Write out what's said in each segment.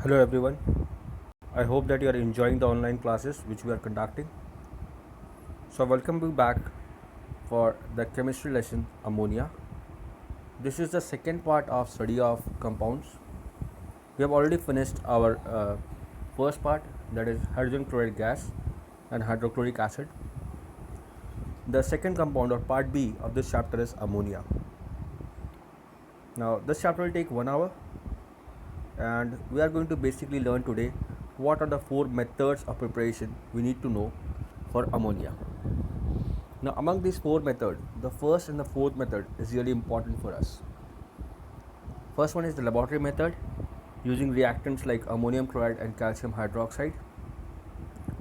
Hello everyone. I hope that you are enjoying the online classes which we are conducting. So welcome you back for the chemistry lesson ammonia. This is the second part of study of compounds. We have already finished our first part, that is hydrogen chloride gas and hydrochloric acid. The second compound or part B of this chapter is ammonia. Now this chapter will take 1 hour and we are going to basically learn today what are the four methods of preparation we need to know for ammonia. Now among these four methods, the first and the fourth method is really important for us. First one is the laboratory method using reactants like ammonium chloride and calcium hydroxide.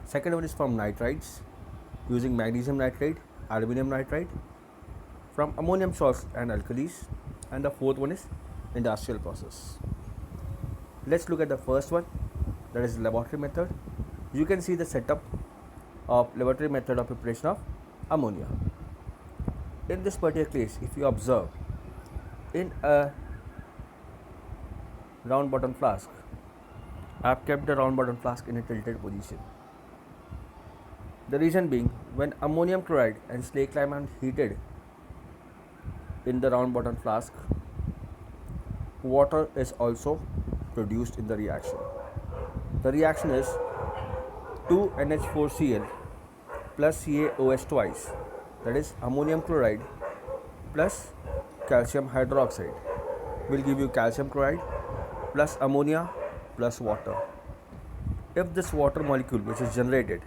Second one is from nitrides using magnesium nitride, aluminum nitride, from ammonium salts and alkalis, and the fourth one is industrial process. Let's look at the first one, that is laboratory method. You can see the setup of laboratory method of preparation of ammonia. In this particular case, if you observe, in a round bottom flask, I have kept the round bottom flask in a tilted position. The reason being, when ammonium chloride and slaked lime are heated in the round bottom flask, water is also produced in the reaction. The reaction is 2NH4Cl plus CaOH twice, that is ammonium chloride plus calcium hydroxide will give you calcium chloride plus ammonia plus water. If this water molecule which is generated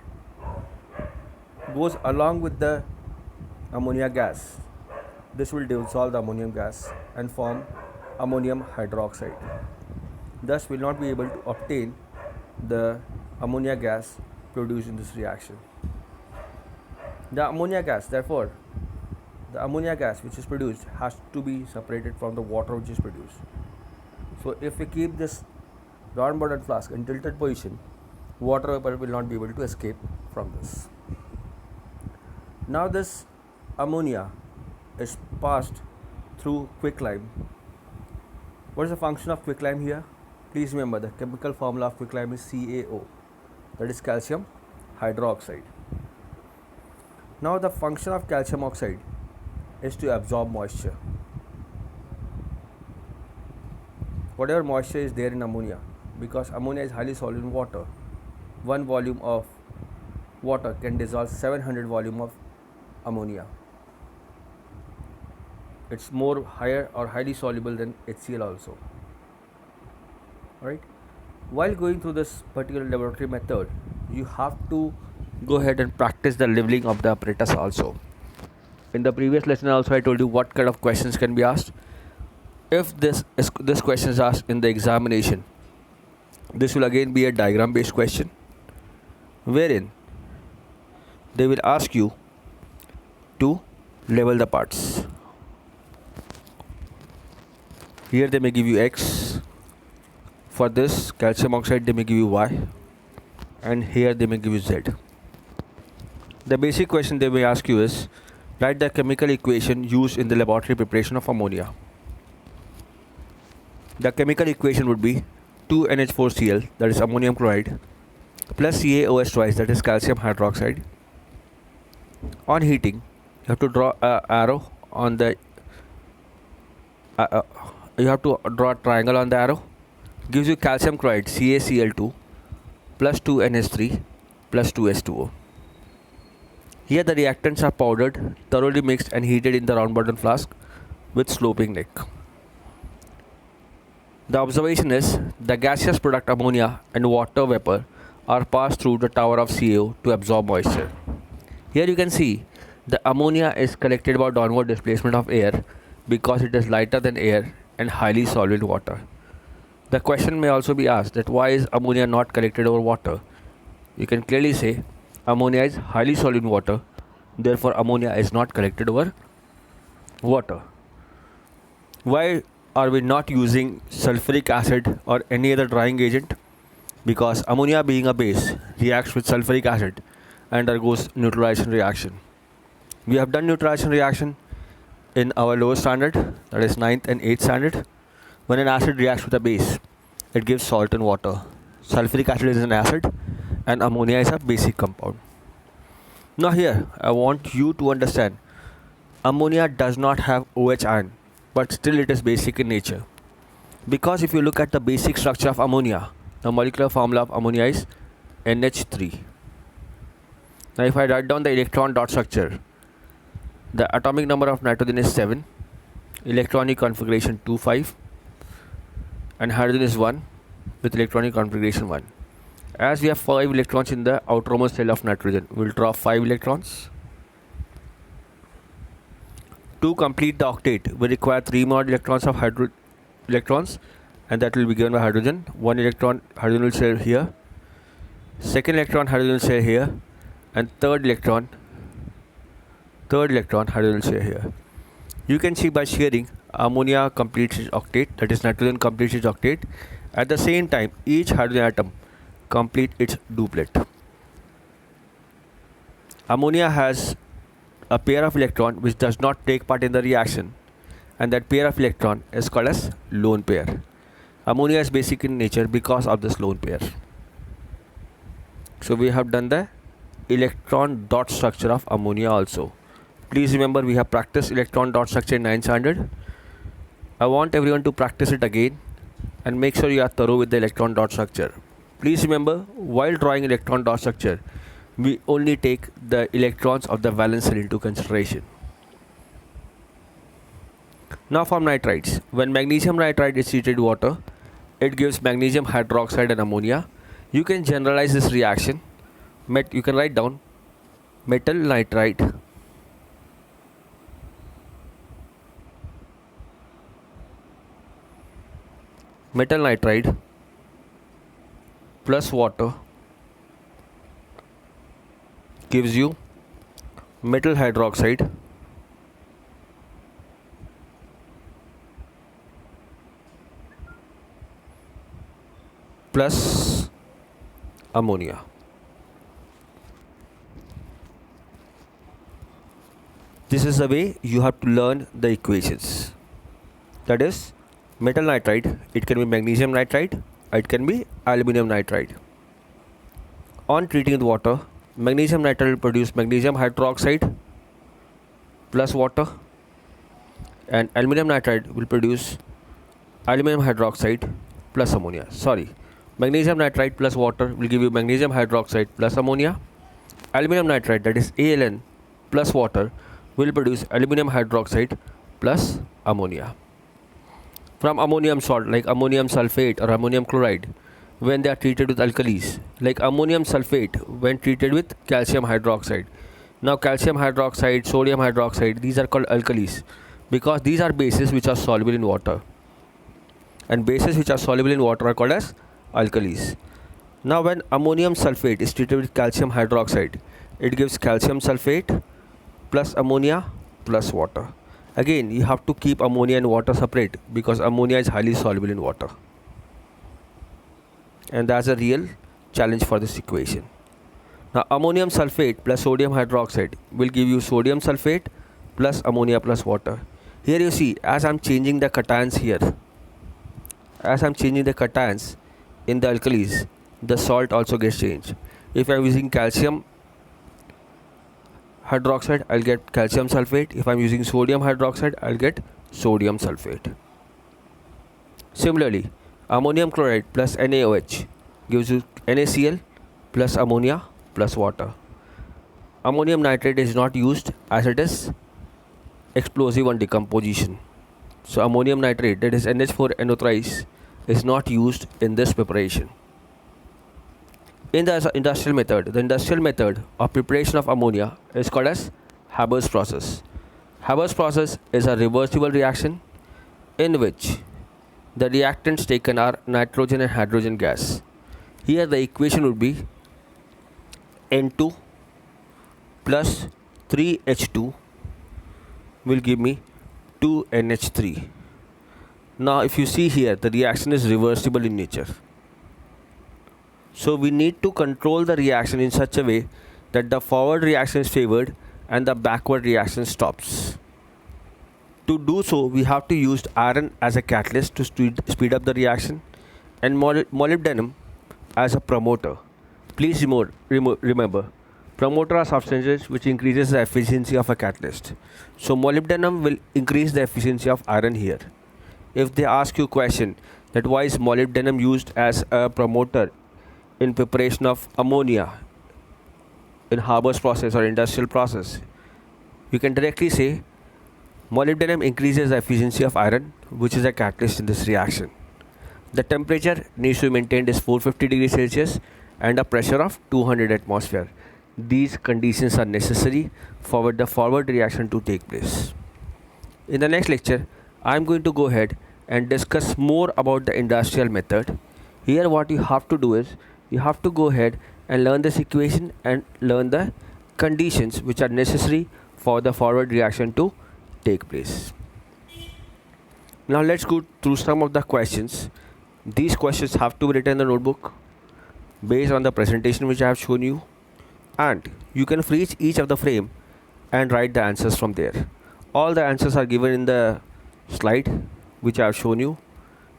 goes along with the ammonia gas, this will dissolve the ammonium gas and form ammonium hydroxide. Thus, we will not be able to obtain the ammonia gas produced in this reaction. The ammonia gas, therefore, the ammonia gas which is produced has to be separated from the water which is produced. So, if we keep this round bottom flask in tilted position, water vapor will not be able to escape from this. Now, this ammonia is passed through quicklime. What is the function of quicklime here? Please remember the chemical formula of quicklime is CaO, that is calcium hydroxide. Now the function of calcium oxide is to absorb moisture. Whatever moisture is there in ammonia, because ammonia is highly soluble in water, 1 volume of water can dissolve 700 volume of ammonia. It's more higher or highly soluble than HCl also. Right? While going through this particular laboratory method, you have to go ahead and practice the leveling of the apparatus also. In the previous lesson also I told you what kind of questions can be asked. If this question is asked in the examination, this will again be a diagram based question wherein they will ask you to level the parts. Here they may give you X. For this calcium oxide they may give you Y, and here they may give you Z. The basic question they may ask you is, write the chemical equation used in the laboratory preparation of ammonia. The chemical equation would be 2NH4Cl, that is ammonium chloride, plus CaOH twice, that is calcium hydroxide. On heating, you have to draw an arrow on the you have to draw a triangle on the arrow. Gives you calcium chloride CaCl2 plus 2NH3 plus 2H2O. Here the reactants are powdered, thoroughly mixed and heated in the round bottom flask with sloping neck. The observation is the gaseous product ammonia and water vapor are passed through the tower of CaO to absorb moisture. Here you can see the ammonia is collected by downward displacement of air because it is lighter than air and highly soluble in water. The question may also be asked that why is ammonia not collected over water? You can clearly say ammonia is highly soluble in water, therefore ammonia is not collected over water. Why are we not using sulfuric acid or any other drying agent? Because ammonia being a base reacts with sulfuric acid and undergoes neutralization reaction. We have done neutralization reaction in our lower standard, that is 9th and 8th standard. When an acid reacts with a base, it gives salt and water. Sulfuric acid is an acid and ammonia is a basic compound. Now here I want you to understand, ammonia does not have OH ion, but still it is basic in nature. Because if you look at the basic structure of ammonia, the molecular formula of ammonia is NH3. Now if I write down the electron dot structure, the atomic number of nitrogen is 7, electronic configuration 2 5, and hydrogen is 1 with electronic configuration 1. As we have 5 electrons in the outermost shell of nitrogen, we will drop 5 electrons. To complete the octet, we require 3 more electrons of electrons, and that will be given by hydrogen. 1 electron hydrogen will share here, second electron hydrogen will share here, and third electron hydrogen will share here. You can see by sharing, ammonia completes its octet, that is nitrogen completes its octet. At the same time, each hydrogen atom complete its duplet. Ammonia has a pair of electron which does not take part in the reaction, and that pair of electron is called as lone pair. Ammonia is basic in nature because of this lone pair. So we have done the electron dot structure of ammonia also. Please remember, we have practiced electron dot structure in 9th standard. I want everyone to practice it again and make sure you are thorough with the electron dot structure. Please remember, while drawing electron dot structure, we only take the electrons of the valence shell into consideration. Now from nitrides, when magnesium nitride is treated with water, it gives magnesium hydroxide and ammonia. You can generalize this reaction. You can write down metal nitride plus water gives you metal hydroxide plus ammonia. This is the way you have to learn the equations. That is, metal nitride, it can be magnesium nitride, it can be aluminum nitride. On treating with water, magnesium nitride will produce magnesium hydroxide plus water, and aluminum nitride will produce aluminum hydroxide plus ammonia. Magnesium nitride plus water will give you magnesium hydroxide plus ammonia. Aluminum nitride, that is ALN, plus water will produce aluminum hydroxide plus ammonia. From ammonium salt like ammonium sulfate or ammonium chloride, when they are treated with alkalis, like ammonium sulfate when treated with calcium hydroxide. Now calcium hydroxide, sodium hydroxide, these are called alkalis because these are bases which are soluble in water, and bases which are soluble in water are called as alkalis. Now when ammonium sulfate is treated with calcium hydroxide, it gives calcium sulfate plus ammonia plus water. Again, you have to keep ammonia and water separate because ammonia is highly soluble in water, and that's a real challenge for this equation. Now ammonium sulfate plus sodium hydroxide will give you sodium sulfate plus ammonia plus water. Here you see, as I'm changing the cations here, in the alkalis, the salt also gets changed. If I'm using calcium hydroxide, I'll get calcium sulfate. If I'm using sodium hydroxide, I'll get sodium sulfate. Similarly, ammonium chloride plus NaOH gives you NaCl plus ammonia plus water. Ammonium nitrate is not used as it is explosive on decomposition. So ammonium nitrate, that is NH4NO thrice, is not used in this preparation. In the industrial method of preparation of ammonia is called as Haber's process. Haber's process is a reversible reaction in which the reactants taken are nitrogen and hydrogen gas. Here the equation would be N2 plus 3H2 will give me 2NH3. Now if you see here, the reaction is reversible in nature. So we need to control the reaction in such a way that the forward reaction is favored and the backward reaction stops. To do so, we have to use iron as a catalyst to speed up the reaction, and molybdenum as a promoter. Please remember, promoter are substances which increases the efficiency of a catalyst. So molybdenum will increase the efficiency of iron here. If they ask you question that why is molybdenum used as a promoter in preparation of ammonia in Haber's process or industrial process, you can directly say molybdenum increases the efficiency of iron, which is a catalyst in this reaction. The temperature needs to be maintained is 450 degrees Celsius and a pressure of 200 atmosphere. These conditions are necessary for the forward reaction to take place. In the next lecture, I am going to go ahead and discuss more about the industrial method. Here what you have to do is, you have to go ahead and learn this equation and learn the conditions which are necessary for the forward reaction to take place. Now let's go through some of the questions. These questions have to be written in the notebook based on the presentation which I have shown you, and you can freeze each of the frame and write the answers from there. All the answers are given in the slide which I have shown you,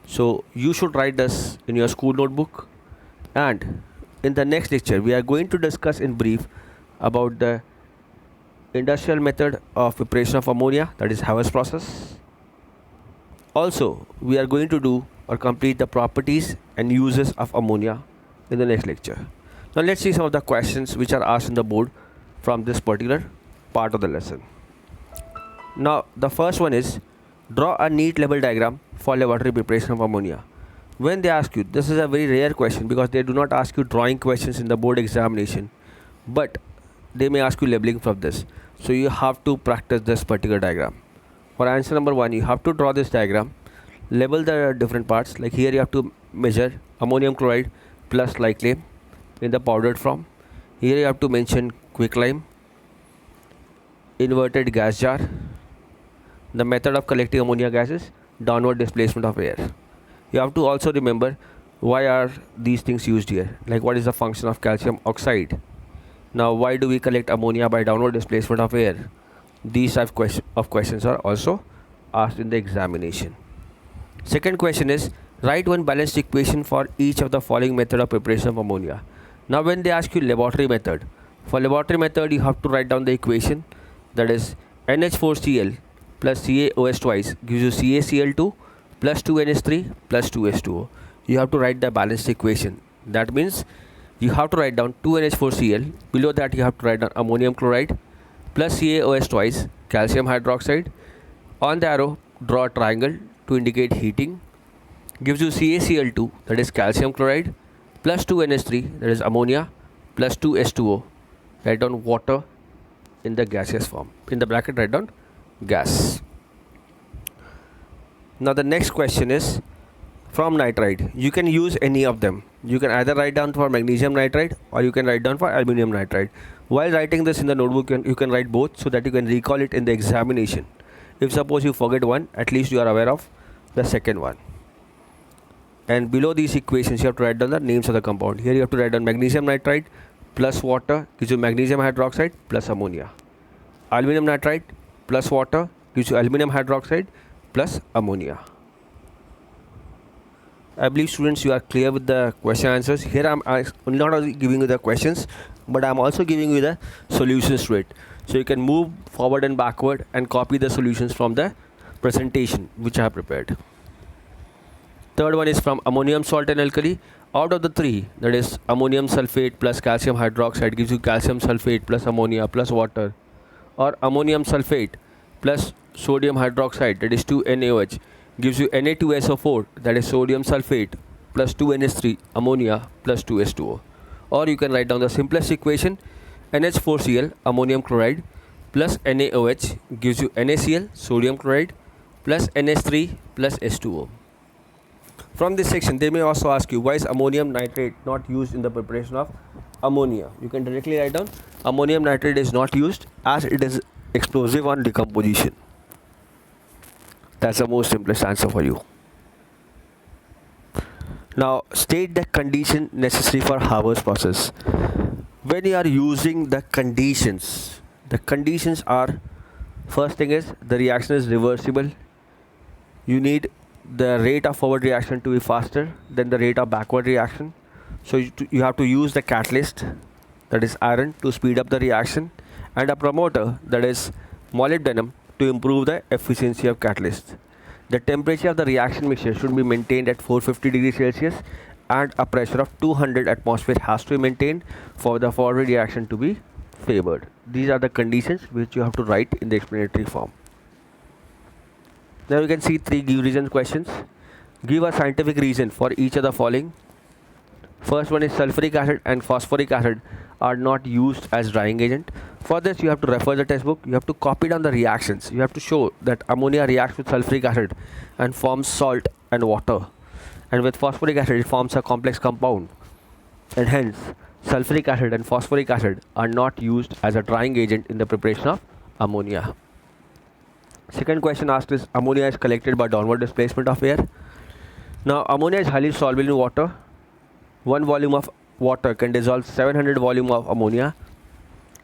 so you should write this in your school notebook. And in the next lecture we are going to discuss in brief about the industrial method of preparation of ammonia, that is Haber's process. Also we are going to do or complete the properties and uses of ammonia in the next lecture. Now let's see some of the questions which are asked in the board from this particular part of the lesson. Now the first one is, draw a neat level diagram for laboratory preparation of ammonia. When they ask you, this is a very rare question because they do not ask you drawing questions in the board examination, but they may ask you labeling from this. So you have to practice this particular diagram. For answer number 1, you have to draw this diagram, label the different parts. Like here you have to measure ammonium chloride plus lime in the powdered form. Here you have to mention quicklime, inverted gas jar, the method of collecting ammonia gases, downward displacement of air. You have to also remember why are these things used here, like what is the function of calcium oxide. Now why do we collect ammonia by downward displacement of air? These type of questions are also asked in the examination. Second question is, write one balanced equation for each of the following method of preparation of ammonia. Now when they ask you laboratory method, for laboratory method you have to write down the equation, that is NH4Cl plus CaOH twice gives you CaCl2 plus 2NH3 plus 2H2O. You have to write the balanced equation. That means you have to write down 2NH4Cl, below that you have to write down ammonium chloride plus CaOH twice calcium hydroxide. On the arrow draw a triangle to indicate heating, gives you CaCl2, that is calcium chloride, plus 2NH3, that is ammonia, plus 2H2O. Write down water in the gaseous form. In the bracket write down gas. Now the next question is, from nitride, you can use any of them. You can either write down for magnesium nitride or you can write down for aluminum nitride. While writing this in the notebook, you can write both so that you can recall it in the examination. If suppose you forget one, at least you are aware of the second one. And below these equations you have to write down the names of the compound. Here you have to write down magnesium nitride plus water gives you magnesium hydroxide plus ammonia. Aluminum nitride plus water gives you aluminum hydroxide plus ammonia. I believe students you are clear with the question answers. Here I am not only giving you the questions, but I am also giving you the solutions to it. So you can move forward and backward and copy the solutions from the presentation which I have prepared. Third one is from ammonium salt and alkali. Out of the three, that is ammonium sulfate plus calcium hydroxide gives you calcium sulfate plus ammonia plus water, or ammonium sulfate plus sodium hydroxide, that is 2NaOH, gives you Na2SO4, that is sodium sulfate plus 2NH3 ammonia plus 2H2O. Or you can write down the simplest equation, NH4Cl ammonium chloride plus NaOH gives you NaCl sodium chloride plus NH3 plus H2O. From this section they may also ask you, why is ammonium nitrate not used in the preparation of ammonia? You can directly write down ammonium nitrate is not used as it is explosive on decomposition. That's the most simplest answer for you. Now state the condition necessary for Haber's process. When you are using the conditions are, first thing is the reaction is reversible. You need the rate of forward reaction to be faster than the rate of backward reaction. So you have to use the catalyst, that is iron, to speed up the reaction, and a promoter, that is molybdenum, to improve the efficiency of catalyst. The temperature of the reaction mixture should be maintained at 450 degrees Celsius, and a pressure of 200 atmosphere has to be maintained for the forward reaction to be favored. These are the conditions which you have to write in the explanatory form. Now you can see 3 give reason questions. Give a scientific reason for each of the following. First one is sulfuric acid and phosphoric acid are not used as drying agent. For this you have to refer the textbook, you have to copy down the reactions. You have to show that ammonia reacts with sulfuric acid and forms salt and water, and with phosphoric acid it forms a complex compound, and hence sulfuric acid and phosphoric acid are not used as a drying agent in the preparation of ammonia. Second question asked is ammonia is collected by downward displacement of air. Now ammonia is highly soluble in water. 1 volume of water can dissolve 700 volume of ammonia.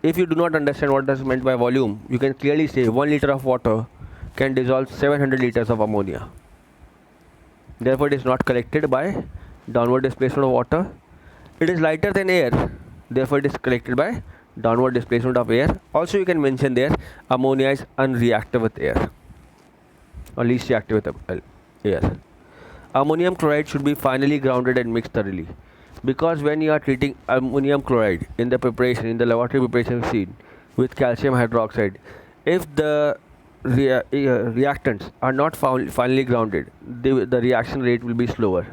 If you do not understand what is meant by volume, you can clearly say 1 liter of water can dissolve 700 liters of ammonia. Therefore it is not collected by downward displacement of water. It is lighter than air, therefore it is collected by downward displacement of air. Also you can mention there ammonia is unreactive with air, or least reactive with air. Ammonium chloride should be finely grounded and mixed thoroughly, because when you are treating ammonium chloride in the preparation, in the laboratory preparation scene with calcium hydroxide, if the reactants are not finely grounded, the reaction rate will be slower.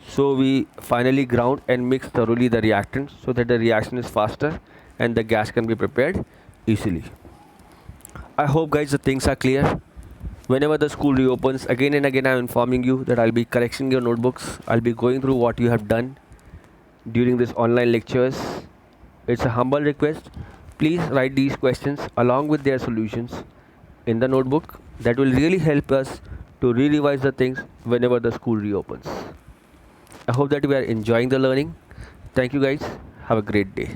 So we finally ground and mix thoroughly the reactants so that the reaction is faster and the gas can be prepared easily. I hope guys the things are clear. Whenever the school reopens, again and again I am informing you that I'll be correcting your notebooks. I'll be going through what you have done during this online lectures. It's a humble request. Please write these questions along with their solutions in the notebook. That will really help us to re-revise the things whenever the school reopens. I hope that you are enjoying the learning. Thank you guys. Have a great day.